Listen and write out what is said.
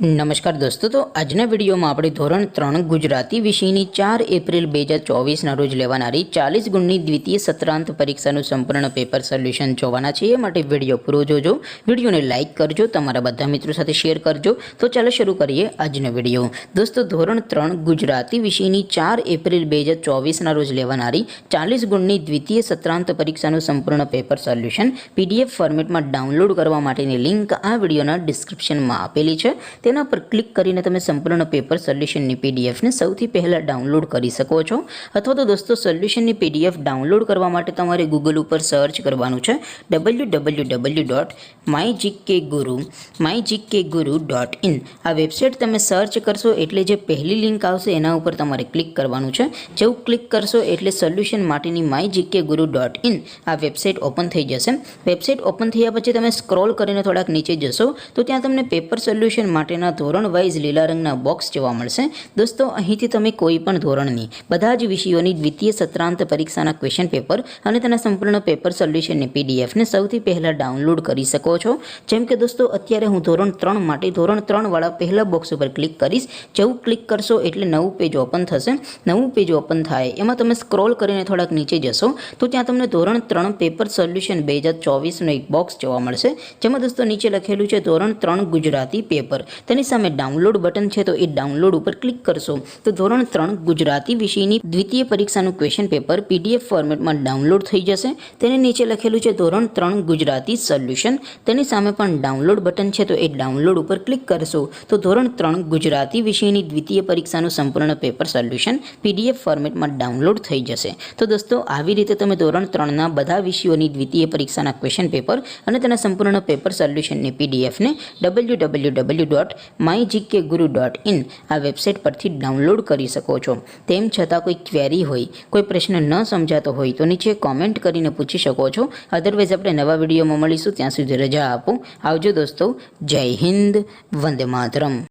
નમસ્કાર દોસ્તો, તો આજના વિડીયોમાં આપણે ધોરણ 3 ગુજરાતી વિષયની 4 એપ્રિલ 2024ના રોજ લેવાનારી 40 ગુણની દ્વિતીય સત્રાંત પરીક્ષાનું સંપૂર્ણ પેપર સોલ્યુશન જોવાના છે। એ માટે વિડીયો પૂરો જોજો, વિડીયોને લાઇક કરજો, તમારા બધા મિત્રો સાથે શેર કરજો। તો ચાલો શરૂ કરીએ આજનો વિડીયો। દોસ્તો, ધોરણ 3 ગુજરાતી વિષયની 4 એપ્રિલ 2024ના રોજ લેવાનારી 40 ગુણની દ્વિતીય સત્રાંત પરીક્ષાનું સંપૂર્ણ પેપર સોલ્યુશન PDF ફોર્મેટમાં ડાઉનલોડ કરવા માટેની લિંક આ વિડીયોના ડિસ્ક્રિપ્શનમાં આપેલી છે। તેના પર ક્લિક કરીને તમે સંપૂર્ણ પેપર સોલ્યુશનની પીડીએફને સૌથી પહેલાં ડાઉનલોડ કરી શકો છો। અથવા તો દોસ્તો, સોલ્યુશનની પીડીએફ ડાઉનલોડ કરવા માટે તમારે ગૂગલ ઉપર સર્ચ કરવાનું છે www.mygkguru.in। આ વેબસાઇટ તમે સર્ચ કરશો એટલે જે પહેલી લિંક આવશે એના ઉપર તમારે ક્લિક કરવાનું છે। જેવું ક્લિક કરશો એટલે સોલ્યુશન માટેની mygkguru.in આ વેબસાઇટ ઓપન થઈ જશે। વેબસાઇટ ઓપન થયા પછી તમે સ્ક્રોલ કરીને થોડાક નીચે જશો તો ત્યાં તમને પેપર સોલ્યુશન માટે ધોરણ વાઇઝ લીલા રંગના બોક્સ જોવા મળશે। દોસ્તો, અહીંથી તમે કોઈ પણ ધોરણની બધા જ વિષયોની દ્વિતીય સત્રાંત પરીક્ષાના ક્વેશ્ચન પેપર અને તેના સંપૂર્ણ પેપર સોલ્યુશનની પીડીએફને સૌથી પહેલાં ડાઉનલોડ કરી શકો છો। જેમ કે દોસ્તો, અત્યારે હું ધોરણ 3 માટે ધોરણ 3 વાળા પહેલા બોક્સ ઉપર ક્લિક કરીશ। જેવું ક્લિક કરશો એટલે નવું પેજ ઓપન થશે। નવું પેજ ઓપન થાય એમાં તમે સ્ક્રોલ કરીને થોડાક નીચે જશો તો ત્યાં તમને ધોરણ 3 પેપર સોલ્યુશન 2024નું એક બોક્સ જોવા મળશે। જેમાં દોસ્તો નીચે લખેલું છે ધોરણ 3 ગુજરાતી પેપર। તેની સામે ડાઉનલોડ બટન છે, તો એ ડાઉનલોડ ઉપર ક્લિક કરશો તો ધોરણ 3 ગુજરાતી વિષયની દ્વિતીય પરીક્ષાનું ક્વેશ્ચન પેપર PDF ફોર્મેટમાં ડાઉનલોડ થઈ જશે। તેની નીચે લખેલું છે ધોરણ 3 ગુજરાતી સોલ્યુશન। તેની સામે પણ ડાઉનલોડ બટન છે, તો એ ડાઉનલોડ ઉપર ક્લિક કરશો તો ધોરણ 3 ગુજરાતી વિષયની દ્વિતીય પરીક્ષાનું સંપૂર્ણ પેપર સોલ્યુશન PDF ફોર્મેટમાં ડાઉનલોડ થઈ જશે। તો દોસ્તો, આવી રીતે તમે ધોરણ 3ના બધા વિષયોની દ્વિતીય પરીક્ષાના ક્વેશ્ચન પેપર અને તેના સંપૂર્ણ પેપર સોલ્યુશનની પીડીએફને www.mygkguru.in આ વેબસાઇટ પરથી ડાઉનલોડ કરી શકો છો। તેમ છતાં કોઈ ક્વેરી હોય, કોઈ પ્રશ્ન ન સમજાતો હોય તો નીચે કોમેન્ટ કરીને પૂછી શકો છો। અધરવાઇઝ આપણે નવા વિડીયોમાં મળીશું, ત્યાં સુધી રજા આપો। આવજો દોસ્તો, જય હિન્દ, વંદે માતરમ।